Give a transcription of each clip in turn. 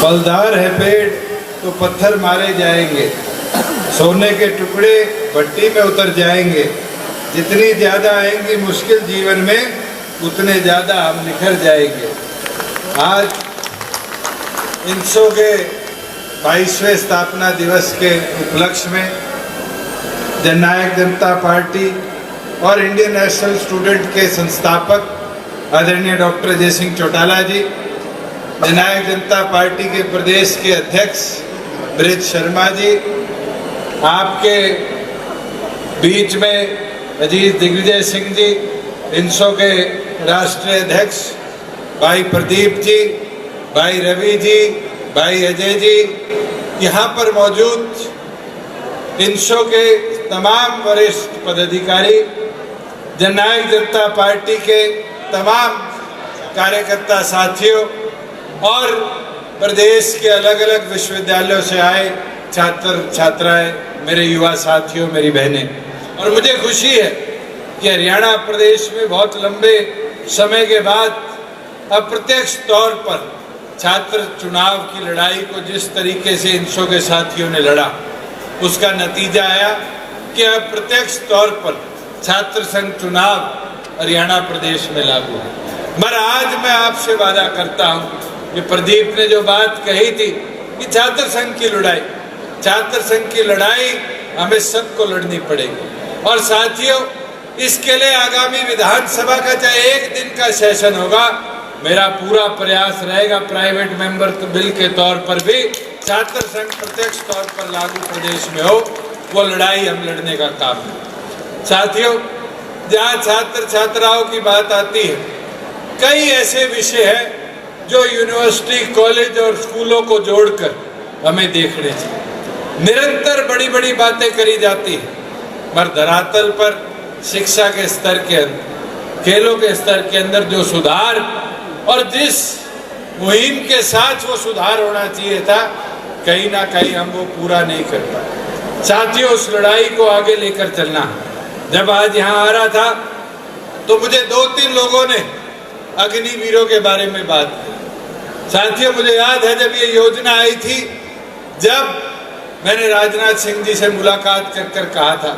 फलदार है पेड़ तो पत्थर मारे जाएंगे, सोने के टुकड़े भट्टी में उतर जाएंगे। जितनी ज़्यादा आएंगी मुश्किल जीवन में, उतने ज़्यादा हम निखर जाएंगे। आज इनसो के 22वें स्थापना दिवस के उपलक्ष्य में जननायक जनता पार्टी और इंडियन नेशनल स्टूडेंट के संस्थापक आदरणीय डॉक्टर अजय सिंह चौटाला जी, जननायक जनता पार्टी के प्रदेश के अध्यक्ष ब्रिज शर्मा जी, आपके बीच में अजीत दिग्विजय सिंह जी, इनसो के राष्ट्रीय अध्यक्ष भाई प्रदीप जी, भाई रवि जी, भाई अजय जी, यहाँ पर मौजूद इनसो के तमाम वरिष्ठ पदाधिकारी, जननायक जनता पार्टी के तमाम कार्यकर्ता साथियों और प्रदेश के अलग अलग विश्वविद्यालयों से आए छात्र छात्राएं, मेरे युवा साथियों, मेरी बहनें, और मुझे खुशी है कि हरियाणा प्रदेश में बहुत लंबे समय के बाद अप्रत्यक्ष तौर पर छात्र चुनाव की लड़ाई को जिस तरीके से इनसो के साथियों ने लड़ा, उसका नतीजा आया कि अप्रत्यक्ष तौर पर छात्र संघ चुनाव हरियाणा प्रदेश में लागू है। मगर आज मैं आपसे वादा करता हूँ कि प्रदीप ने जो बात कही थी कि छात्र संघ की लड़ाई हमें सबको लड़नी पड़ेगी। और साथियों, इसके लिए आगामी विधानसभा का चाहे एक दिन का सेशन होगा, मेरा पूरा प्रयास रहेगा प्राइवेट मेंबर बिल के तौर पर भी छात्र संघ प्रत्यक्ष तौर पर लागू प्रदेश में हो, वो लड़ाई हम लड़ने का काम है। साथियों, जहाँ छात्र छात्राओं की बात आती है, कई ऐसे विषय हैं जो यूनिवर्सिटी, कॉलेज और स्कूलों को जोड़कर हमें देखने चाहिए। निरंतर बड़ी बड़ी बातें करी जाती हैं, मगर धरातल पर शिक्षा के स्तर के अंदर, खेलों के स्तर के अंदर जो सुधार और जिस मुहिम के साथ वो सुधार होना चाहिए था, कहीं ना कहीं हम वो पूरा नहीं कर पाए। साथियों, उस लड़ाई को आगे लेकर चलना। जब आज यहाँ आ रहा था तो मुझे 2-3 लोगों ने अग्निवीरों के बारे में बात की। साथियों, मुझे याद है जब ये योजना आई थी, जब मैंने राजनाथ सिंह जी से मुलाकात कर कहा था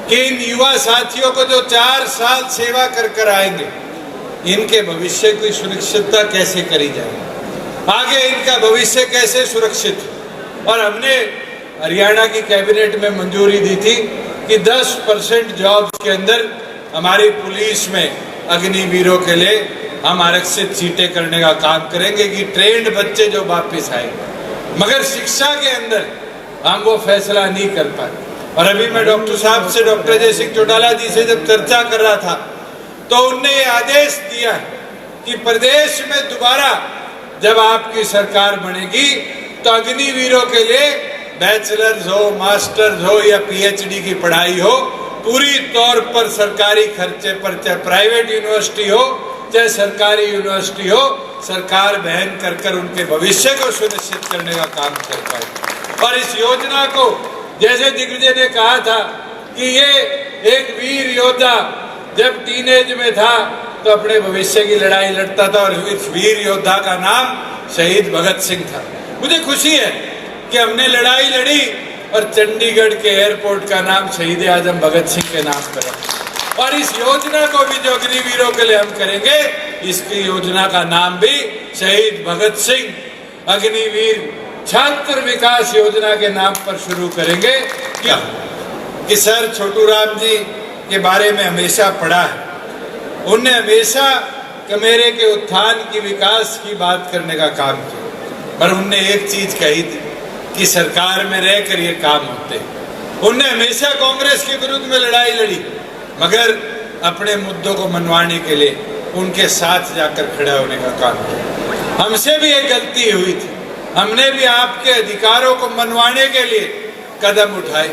कि इन युवा साथियों को जो 4 साल सेवा कर आएंगे, इनके भविष्य की सुरक्षितता कैसे करी जाए, आगे इनका भविष्य कैसे सुरक्षित। और हमने हरियाणा की कैबिनेट में मंजूरी दी थी कि 10% जॉब्स के अंदर हमारी पुलिस में अग्निवीरों के लिए हम आरक्षित सीटें करने का काम करेंगे कि ट्रेंड बच्चे जो वापस आएंगे। मगर शिक्षा के अंदर हम वो फैसला नहीं कर पाए। और अभी मैं डॉक्टर साहब से, डॉक्टर अजय सिंह चौटाला जी से जब चर्चा कर रहा था, तो उनने ये आदेश दिया कि प्रदेश में दोबारा जब आपकी सरकार बनेगी तो अग्निवीरों के लिए बैचलर्स हो, मास्टर्स हो या पीएचडी की पढ़ाई हो, पूरी तौर पर सरकारी खर्चे पर, चाहे प्राइवेट यूनिवर्सिटी हो चाहे सरकारी यूनिवर्सिटी हो, सरकार बहन कर उनके भविष्य को सुनिश्चित करने का काम कर पाए। और इस योजना को, जैसे दिग्विजय ने कहा था कि ये एक वीर योद्धा जब टीनेज में था तो अपने भविष्य की लड़ाई लड़ता था, और इस वीर योद्धा का नाम शहीद भगत सिंह था। मुझे खुशी है कि हमने लड़ाई लड़ी और चंडीगढ़ के एयरपोर्ट का नाम शहीद आजम भगत सिंह के नाम पर है। और इस योजना को भी जो अग्निवीरों के लिए हम करेंगे, इसकी योजना का नाम भी शहीद भगत सिंह अग्निवीर छात्र विकास योजना के नाम पर शुरू करेंगे। क्या कि सर छोटू राम जी के बारे में हमेशा पढ़ा है, उनने हमेशा कमेरे के उत्थान की, विकास की बात करने का काम किया, पर उनने एक चीज कही थी कि सरकार में रहकर ये काम होते। उनने हमेशा कांग्रेस के विरुद्ध में लड़ाई लड़ी, मगर अपने मुद्दों को मनवाने के लिए उनके साथ जाकर खड़ा होने का काम किया। हमसे भी एक गलती हुई थी, हमने भी आपके अधिकारों को मनवाने के लिए कदम उठाए,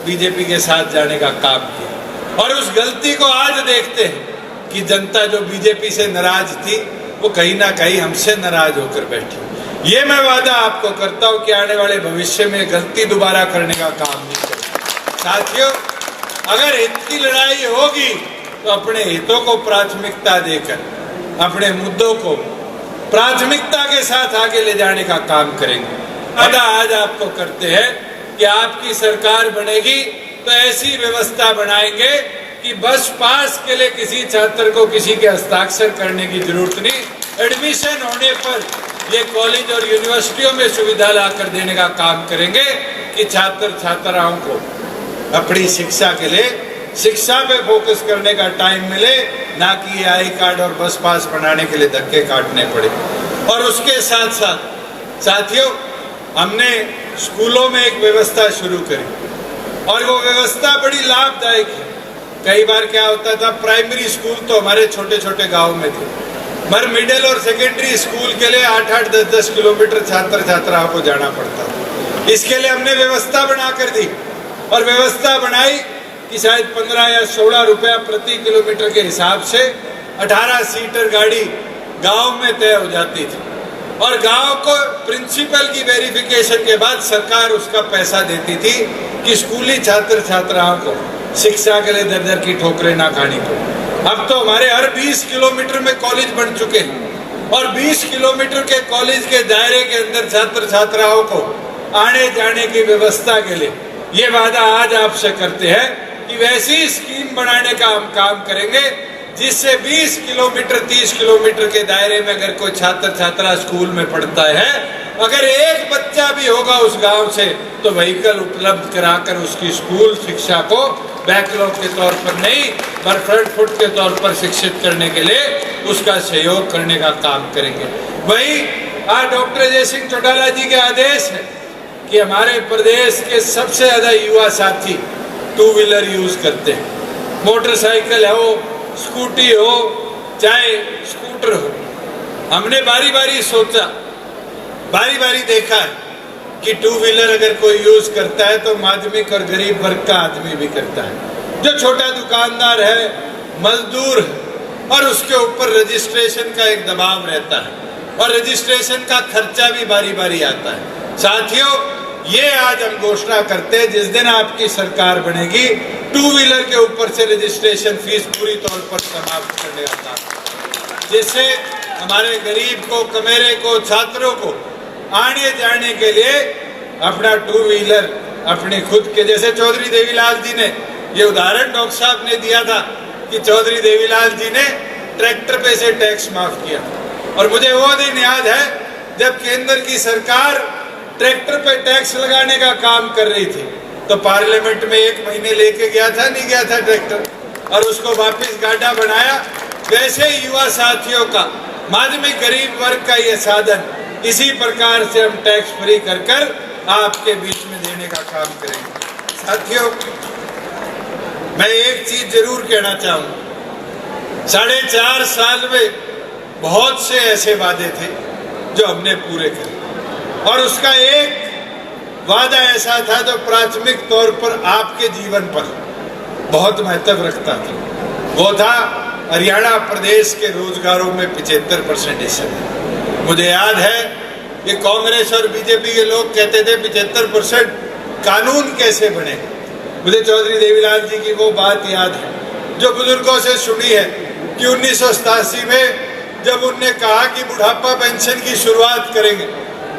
बीजेपी के साथ जाने का काम किया। और उस गलती को आज देखते हैं कि जनता जो बीजेपी से नाराज थी, वो कहीं ना कहीं हमसे नाराज होकर बैठी। ये मैं वादा आपको करता हूँ कि आने वाले भविष्य में गलती दोबारा करने का काम नहीं करें। साथियों, अगर हित की लड़ाई होगी तो अपने हितों को प्राथमिकता देकर, अपने मुद्दों को प्राथमिकता के साथ आगे ले जाने का काम करेंगे। वादा आज आपको करते हैं कि आपकी सरकार बनेगी तो ऐसी व्यवस्था बनाएंगे कि बस पास के लिए किसी छात्र को किसी के हस्ताक्षर करने की जरूरत नहीं, एडमिशन होने पर ये कॉलेज और यूनिवर्सिटियों में सुविधा ला कर देने का काम करेंगे कि छात्र छात्राओं को अपनी शिक्षा के लिए शिक्षा पे फोकस करने का टाइम मिले, ना कि आई कार्ड और बस पास बनाने के लिए धक्के काटने पड़े। और उसके साथ साथ साथियों, हमने स्कूलों में एक व्यवस्था शुरू करी और वो व्यवस्था बड़ी लाभदायक है। कई बार क्या होता था, प्राइमरी स्कूल तो हमारे छोटे छोटे गाँव में थे, मगर मिडिल और सेकेंडरी स्कूल के लिए 8-8, 10-10 किलोमीटर छात्र छात्राओं को जाना पड़ता था। इसके लिए हमने व्यवस्था बना कर दी और व्यवस्था बनाई कि शायद 15 या 16 रुपया प्रति किलोमीटर के हिसाब से 18 सीटर गाड़ी गांव में तय हो जाती थी और गांव को प्रिंसिपल की वेरिफिकेशन के बाद सरकार उसका पैसा देती थी कि स्कूली छात्र छात्राओं को शिक्षा के लिए दर दर की ठोकरें ना खानी पड़े। अब तो हमारे हर 20 किलोमीटर में कॉलेज बन चुके हैं और 20 किलोमीटर के कॉलेज के दायरे के अंदर छात्र छात्राओं को आने जाने की व्यवस्था के लिए ये वादा आज आपसे करते हैं कि वैसी स्कीम बनाने का हम काम करेंगे जिससे 20 किलोमीटर 30 किलोमीटर के दायरे में अगर कोई छात्र छात्रा स्कूल में पढ़ता है, अगर एक बच्चा भी होगा उस गांव से, तो व्हीकल उपलब्ध कराकर उसकी स्कूल शिक्षा को बैकलॉग के तौर पर नहीं पर फ्रंट फुट के तौर पर शिक्षित करने के लिए उसका सहयोग करने का काम करेंगे। वही आज डॉक्टर जय सिंह चौटाला जी के आदेश है कि हमारे प्रदेश के सबसे ज्यादा युवा साथी 2 व्हीलर यूज करते हैं, मोटरसाइकिल हो, स्कूटी हो, चाहे स्कूटर हो। हमने बारी बारी सोचा, बारी बारी देखा है कि 2 व्हीलर अगर कोई यूज करता है तो माध्यमिक और गरीब वर्ग का आदमी भी करता है, जो छोटा दुकानदार है, मजदूर है, और उसके ऊपर रजिस्ट्रेशन का एक दबाव रहता है और रजिस्ट्रेशन का खर्चा भी बारी बारी आता है। साथियों, ये आज हम घोषणा करते हैं जिस दिन आपकी सरकार बनेगी 2 व्हीलर के ऊपर से रजिस्ट्रेशन फीस पूरी तौर पर समाप्त करने का काम, जिससे हमारे गरीब को, कमेरे को, छात्रों को आने जाने के लिए अपना 2 व्हीलर अपने खुद के, जैसे चौधरी देवीलाल जी ने ये उदाहरण डॉक्टर साहब ने दिया था कि चौधरी देवीलाल जी ने ट्रैक्टर पे से टैक्स माफ किया और मुझे वो दिन याद है जब केंद्र की सरकार ट्रैक्टर पे टैक्स लगाने का काम कर रही थी तो पार्लियामेंट में 1 महीने लेके गया था, नहीं गया था ट्रैक्टर, और उसको वापस गाड़ा बनाया। वैसे युवा साथियों का, माध्यमिक गरीब वर्ग का ये साधन इसी प्रकार से हम टैक्स फ्री कर कर आपके बीच में देने का काम करेंगे। साथियों, मैं एक चीज जरूर कहना चाहूंगा, 4.5 साल में बहुत से ऐसे वादे थे जो हमने पूरे करे और उसका एक वादा ऐसा था जो प्राथमिक तौर पर आपके जीवन पर बहुत महत्व रखता था। वो था हरियाणा प्रदेश के रोजगारों में 75% हिस्सा। मुझे याद है कि कांग्रेस और बीजेपी के लोग कहते थे 75% कानून कैसे बने। मुझे चौधरी देवीलाल जी की वो बात याद है जो बुजुर्गों से सुनी है कि 1987 में जब उनने कहा कि बुढ़ापा पेंशन की शुरुआत करेंगे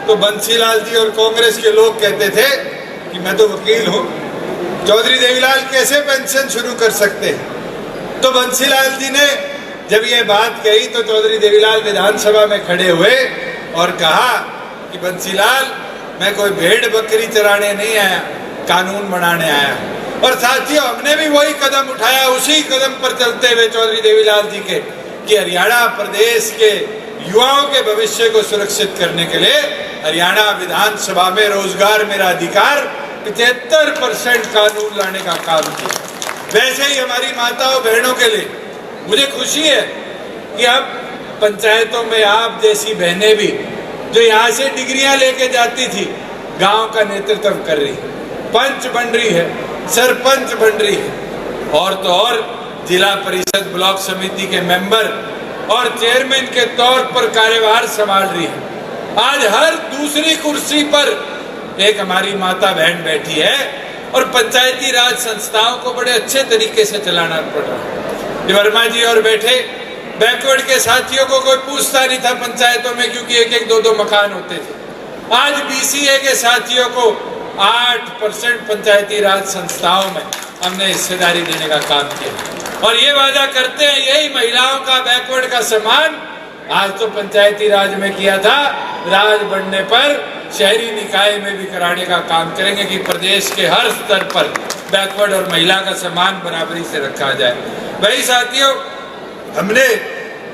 तो बंसीलाल जी और कांग्रेस के लोग कहते थे कि मैं तो वकील हूँ, चौधरी देवीलाल कैसे पेंशन शुरू कर सकते हैं। तो बंसीलाल जी ने जब ये बात कही तो चौधरी देवीलाल विधानसभा में खड़े हुए और कहा कि बंसीलाल, मैं कोई भेड़ बकरी चराने नहीं आया, कानून बनाने आया। और साथियों, हमने भी वही कदम उठाया, उसी कदम पर चलते हुए चौधरी देवीलाल जी के कि हरियाणा प्रदेश के युवाओं के भविष्य को सुरक्षित करने के लिए हरियाणा विधानसभा में रोजगार मेरा अधिकार 75% कानून लाने का काम किया। वैसे ही हमारी माताओं बहनों के लिए मुझे खुशी है कि अब पंचायतों में आप जैसी बहनें भी जो यहाँ से डिग्रियां लेके जाती थी गांव का नेतृत्व कर रही है, पंच बन रही है, सरपंच बन रही है और तो और जिला परिषद ब्लॉक समिति के मेंबर और चेयरमैन के तौर पर कार्यभार संभाल रही है। आज हर दूसरी कुर्सी पर एक हमारी माता बहन बैठी है और पंचायती राज संस्थाओं को बड़े अच्छे तरीके से चलाना पड़ रहा है। वर्मा जी और बैठे बैकवर्ड के साथियों को कोई पूछता नहीं था पंचायतों में, क्योंकि एक एक दो दो मकान होते थे। आज बीसीए के साथियों को 8% पंचायती राज संस्थाओं में हमने हिस्सेदारी देने का काम किया, और ये वादा करते हैं यही महिलाओं का बैकवर्ड का सम्मान आज तो पंचायती राज में किया था, राज बढ़ने पर शहरी निकाय में भी कराने का काम करेंगे कि प्रदेश के हर स्तर पर बैकवर्ड और महिला का सम्मान बराबरी से रखा जाए। वही साथियों, हमने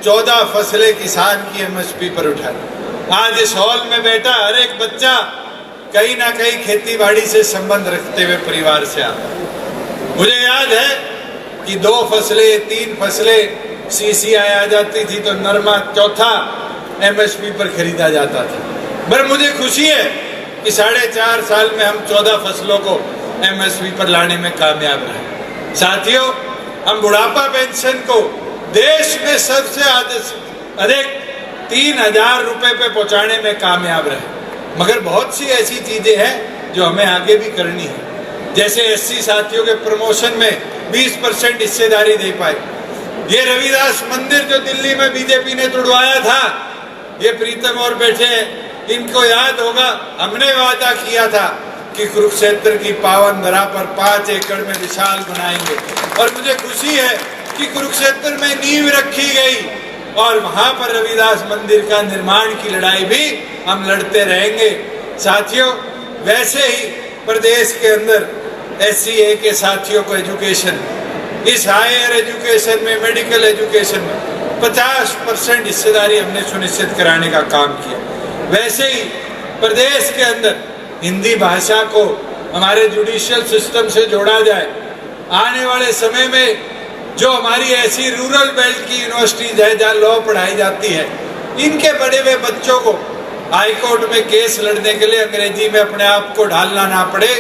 14 फसलें किसान की एमएसपी पर उठाई। आज इस हॉल में बैठा हर एक बच्चा कहीं ना कहीं खेती बाड़ी से संबंध रखते हुए परिवार से आता। मुझे याद है कि 2 फसलें 3 फसलें सीसीआई आ जाती थी तो नरमा चौथा एमएसपी पर खरीदा जाता था। पर मुझे खुशी है कि 4.5 साल में हम 14 फसलों को एमएसपी पर लाने में कामयाब रहे। साथियों, हम बुढ़ापा पेंशन को देश में सबसे अधिक 3,000 रुपए पे पहुंचाने में कामयाब रहे। मगर बहुत सी ऐसी चीजें हैं जो हमें आगे भी करनी है, जैसे एससी साथियों के प्रमोशन में 20% हिस्सेदारी दे पाए। ये रविदास मंदिर जो दिल्ली में बीजेपी ने तुड़वाया था, ये प्रीतम और बैठे हैं, इनको याद होगा, हमने वादा किया था कि कुरुक्षेत्र की पावन धरा पर 5 एकड़ में विशाल बनाएंगे, और मुझे खुशी है कि कुरुक्षेत्र में नींव रखी गई और वहां पर रविदास मंदिर का निर्माण की लड़ाई भी हम लड़ते रहेंगे। साथियों, वैसे ही प्रदेश के अंदर एससीए के साथियों को एजुकेशन, इस हायर एजुकेशन में, मेडिकल एजुकेशन में 50% हिस्सेदारी हमने सुनिश्चित कराने का काम किया। वैसे ही प्रदेश के अंदर हिंदी भाषा को हमारे जुडिशियल सिस्टम से जोड़ा जाए। आने वाले समय में जो हमारी ऐसी रूरल बेल्ट की यूनिवर्सिटीज है जहाँ लॉ पढ़ाई जाती है, इनके बड़े हुए बच्चों को हाई कोर्ट में केस लड़ने के लिए अंग्रेजी में अपने आप को ढालना ना पड़े,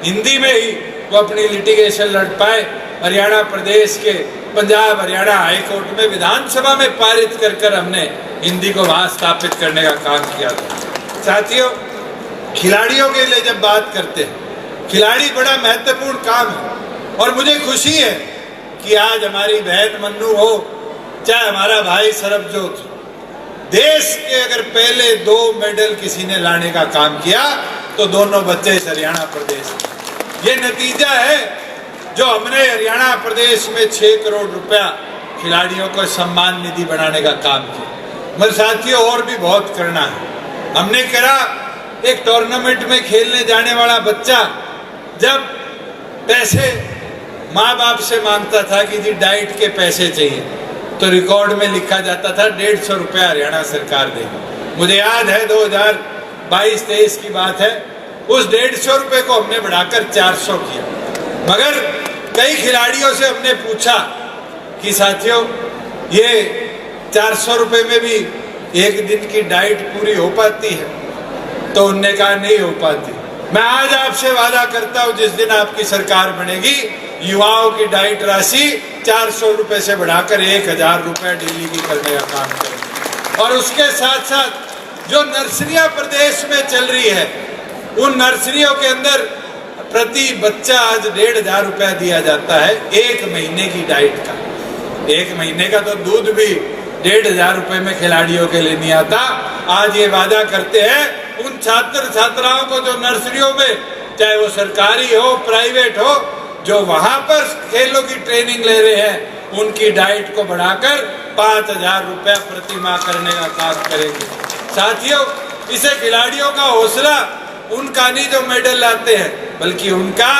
हिंदी में ही वो अपनी लिटिगेशन लड़ पाए। हरियाणा प्रदेश के पंजाब हरियाणा हाई कोर्ट में विधानसभा में पारित कर हमने हिंदी को वहाँ स्थापित करने का काम किया था। साथियों, खिलाड़ियों के लिए जब बात करते हैं, खिलाड़ी बड़ा महत्वपूर्ण काम है, और मुझे खुशी है कि आज हमारी बहन मन्नू हो, चाहे हमारा भाई सरबजोत, देश के अगर पहले 2 मेडल किसी ने लाने का काम किया तो दोनों बच्चे इस हरियाणा प्रदेश। ये नतीजा है जो हमने हरियाणा प्रदेश में 6 करोड़ रुपया खिलाड़ियों को सम्मान निधि बनाने का काम किया। मगर साथियों, और भी बहुत करना है। हमने करा, एक टूर्नामेंट में खेलने जाने वाला बच्चा जब पैसे माँ बाप से मांगता था कि जी डाइट के पैसे चाहिए, तो रिकॉर्ड में लिखा जाता था 150 रुपया हरियाणा सरकार देगी। मुझे याद है 2022-23 की बात है, उस 150 रुपये को हमने बढ़ाकर 400 किया। मगर कई खिलाड़ियों से हमने पूछा कि साथियों, ये 400 रुपये में भी एक दिन की डाइट पूरी हो पाती है? तो उनने कहा नहीं हो पाती। मैं आज आपसे वादा करता हूं, जिस दिन आपकी सरकार बनेगी, युवाओं की डाइट राशि 400 रुपये से बढ़ाकर 1,000 रुपये डेली की करने का काम करेंगे। और उसके साथ साथ जो नर्सरियां प्रदेश में चल रही है, उन नर्सरियों के अंदर प्रति बच्चा आज 1,500 रुपया दिया जाता है 1 महीने की डाइट का। 1 महीने का तो दूध भी 1,500 रुपये में खिलाड़ियों के लिए नहीं आता। आज ये वादा करते हैं उन छात्र छात्राओं को जो नर्सरियों में, चाहे वो सरकारी हो प्राइवेट हो, जो वहां पर खेलों की ट्रेनिंग ले रहे हैं, उनकी डाइट को बढ़ाकर 5,000 रुपया प्रति माह करने का काम करेंगे। साथियों, इसे खिलाड़ियों का हौसला उनका नहीं जो मेडल लाते हैं, बल्कि उनका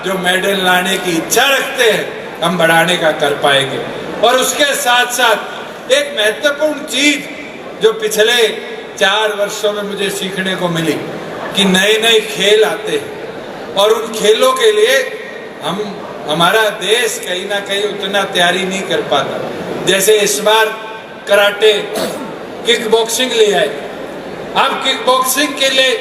जो मेडल लाने की इच्छा रखते हैं, हम बढ़ाने का कर पाएंगे। और उसके साथ साथ एक महत्वपूर्ण चीज जो पिछले 4 वर्षों में मुझे सीखने को मिली कि नए नए खेल आते हैं, और उन खेलों के लिए हमारा देश कहीं ना कहीं उतना तैयारी नहीं कर पाता। जैसे इस बार कराटे, किक बॉक्सिंग ले आए। अब किक बॉक्सिंग के लिए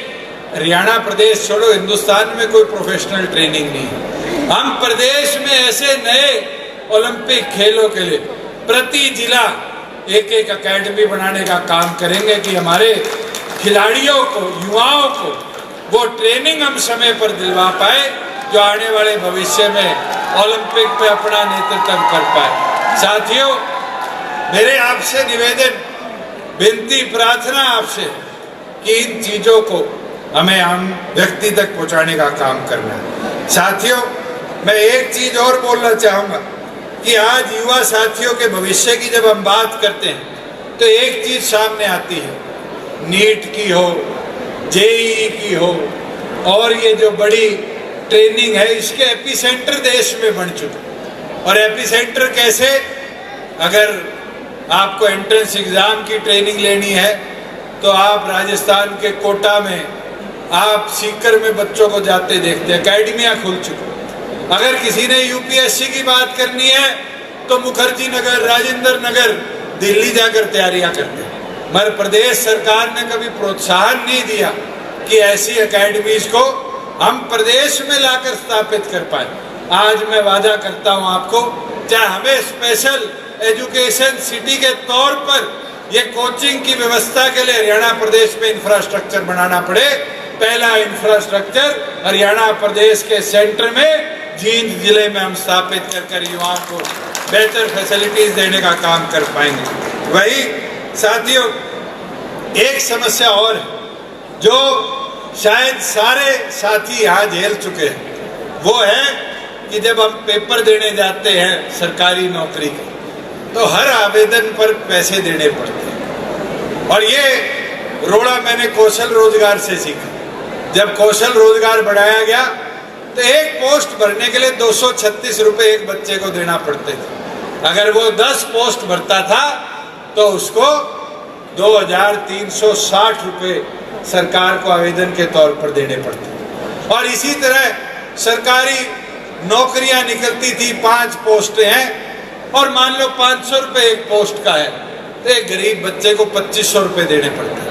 हरियाणा प्रदेश छोड़ो, हिंदुस्तान में कोई प्रोफेशनल ट्रेनिंग नहीं है। हम प्रदेश में ऐसे नए ओलंपिक खेलों के लिए प्रति जिला एक एकेडमी बनाने का काम करेंगे कि हमारे खिलाड़ियों को, युवाओं को वो ट्रेनिंग हम समय पर दिलवा पाए, जो आने वाले भविष्य में ओलंपिक में अपना नेतृत्व कर पाए। साथियों, मेरे आपसे निवेदन, विनती, प्रार्थना आपसे कि इन चीजों को हमें आम व्यक्ति तक पहुंचाने का काम करना है। साथियों, मैं एक चीज और बोलना चाहूंगा कि आज युवा साथियों के भविष्य की जब हम बात करते हैं तो एक चीज सामने आती है, नीट की हो, जेईई की हो, और ये जो बड़ी ट्रेनिंग है इसके एपिसेंटर देश में बन चुके। और एपिसेंटर कैसे? अगर आपको एंट्रेंस एग्जाम की ट्रेनिंग लेनी है तो आप राजस्थान के कोटा में, आप सीकर में बच्चों को जाते देखते हैं, अकेडमियाँ खुल चुकी। अगर किसी ने यूपीएससी की बात करनी है तो मुखर्जी नगर, राजेंद्र नगर, दिल्ली जाकर तैयारियां करते हैं। मगर प्रदेश सरकार ने कभी प्रोत्साहन नहीं दिया कि ऐसी एकेडमीज को हम प्रदेश में लाकर स्थापित कर पाए। आज मैं वादा करता हूं आपको, चाहे हमें स्पेशल एजुकेशन सिटी के तौर पर ये कोचिंग की व्यवस्था के लिए हरियाणा प्रदेश में इंफ्रास्ट्रक्चर बनाना पड़े, पहला इंफ्रास्ट्रक्चर हरियाणा प्रदेश के सेंटर में जींद जिले में हम स्थापित कर युवाओं को बेहतर फैसिलिटीज देने का काम कर पाएंगे। वही साथियों, एक समस्या और है जो शायद सारे साथी यहाँ झेल चुके हैं, वो है कि जब हम पेपर देने जाते हैं सरकारी नौकरी के तो हर आवेदन पर पैसे देने पड़ते हैं। और ये रोड़ा मैंने कौशल रोजगार से सीखा। जब कौशल रोजगार बढ़ाया गया तो एक पोस्ट भरने के लिए 236 रुपए एक बच्चे को देना पड़ते थे। अगर वो 10 पोस्ट भरता था तो उसको 2360 रुपए सरकार को आवेदन के तौर पर देने पड़ते। और इसी तरह सरकारी नौकरियां निकलती थी, 5 पोस्टें हैं और मान लो 500 रुपए एक पोस्ट का है तो एक गरीब बच्चे को 2500 रुपए देने पड़ते हैं।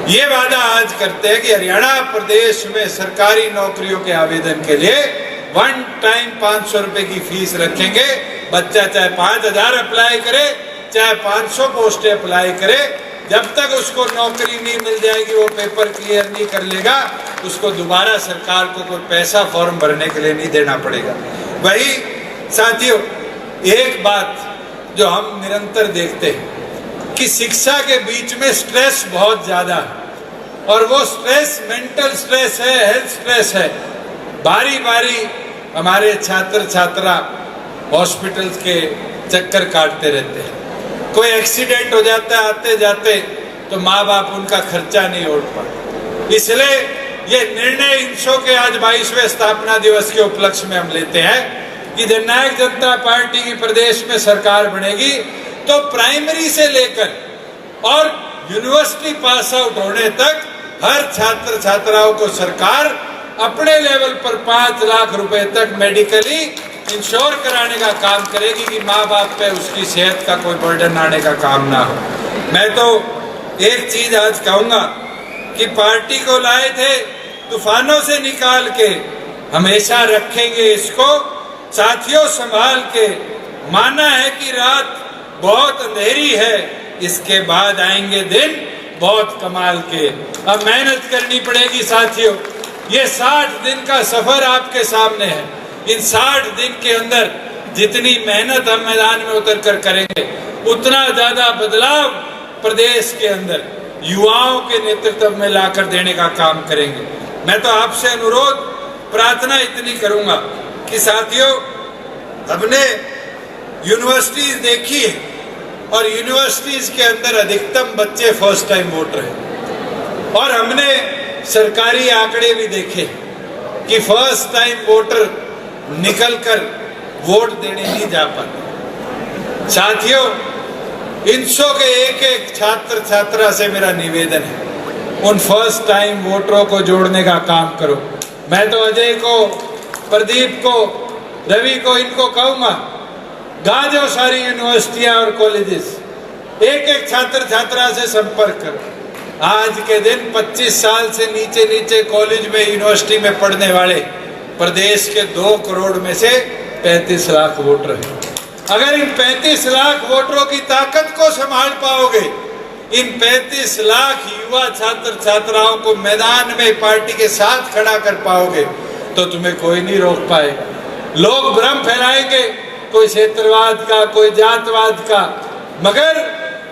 ये वादा आज करते हैं कि हरियाणा प्रदेश में सरकारी नौकरियों के आवेदन के लिए वन टाइम 500 रुपए की फीस रखेंगे। बच्चा चाहे 5000 अप्लाई करे, चाहे 500 पोस्टें अप्लाई करे, जब तक उसको नौकरी नहीं मिल जाएगी, वो पेपर क्लियर नहीं कर लेगा, उसको दोबारा सरकार को कोई पैसा फॉर्म भरने के लिए नहीं देना पड़ेगा। वही साथियों, एक बात जो हम निरंतर देखते हैं कि शिक्षा के बीच में स्ट्रेस बहुत ज्यादा है, और वो स्ट्रेस मेंटल स्ट्रेस है, हेल्थ स्ट्रेस है। बारी बारी हमारे छात्र छात्रा हॉस्पिटल्स के चक्कर काटते रहते हैं। कोई एक्सीडेंट हो जाता है आते जाते तो माँ बाप उनका खर्चा नहीं उठ पाते। इसलिए ये निर्णय इंशो के आज 22वें स्थापना दिवस के उपलक्ष्य में हम लेते हैं कि जननायक जनता पार्टी की प्रदेश में सरकार बनेगी तो प्राइमरी से लेकर और यूनिवर्सिटी पास आउट होने तक हर छात्र छात्राओं को सरकार अपने लेवल पर 5 लाख रुपए तक मेडिकली इंश्योर कराने का काम करेगी कि माँ बाप पे उसकी सेहत का कोई बर्डन आने का काम ना हो। मैं तो एक चीज आज कहूंगा कि पार्टी को लाए थे तूफानों से निकाल के, हमेशा रखेंगे इसको साथियों संभाल के। माना है कि रात बहुत अंधेरी है, इसके बाद आएंगे दिन बहुत कमाल के। अब मेहनत करनी पड़ेगी साथियों। ये 60 दिन का सफर आपके सामने है। इन 60 दिन के अंदर जितनी मेहनत हम मैदान में उतर कर करेंगे, उतना ज्यादा बदलाव प्रदेश के अंदर युवाओं के नेतृत्व में लाकर देने का काम करेंगे। मैं तो आपसे अनुरोध प्रार्थना इतनी करूंगा कि साथियों, हमने यूनिवर्सिटीज देखी है और यूनिवर्सिटीज के अंदर अधिकतम बच्चे फर्स्ट टाइम वोटर हैं, और हमने सरकारी आंकड़े भी देखे कि फर्स्ट टाइम वोटर निकलकर वोट देने नहीं जा पाते। साथियों, इंशो के एक एक छात्र छात्रा से मेरा निवेदन है, उन फर्स्ट टाइम वोटरों को जोड़ने का काम करो। मैं तो अजय को, प्रदीप को, रवि को, इनको कहूंगा, गा जाओ सारी यूनिवर्सिटियां और कॉलेजेस, एक एक छात्र छात्रा से संपर्क करो। आज के दिन 25 साल से नीचे नीचे कॉलेज में, यूनिवर्सिटी में पढ़ने वाले प्रदेश के 2 करोड़ में से 35 लाख वोटर हैं। अगर इन 35 लाख वोटरों की ताकत को संभाल पाओगे, इन 35 लाख युवा छात्र छात्राओं को मैदान में पार्टी के साथ खड़ा कर पाओगे, तो तुम्हें कोई नहीं रोक पाएगा। लोग भ्रम फैलाएंगे, कोई क्षेत्रवाद का, कोई जातवाद का, मगर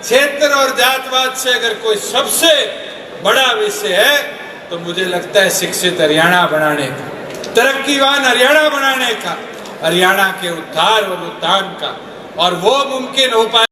क्षेत्र और जातवाद से अगर कोई सबसे बड़ा विषय है तो मुझे लगता है शिक्षित हरियाणा बनाने का, तरक्कीवान हरियाणा बनाने का, हरियाणा के उद्धार और उत्थान का, और वो मुमकिन हो पाए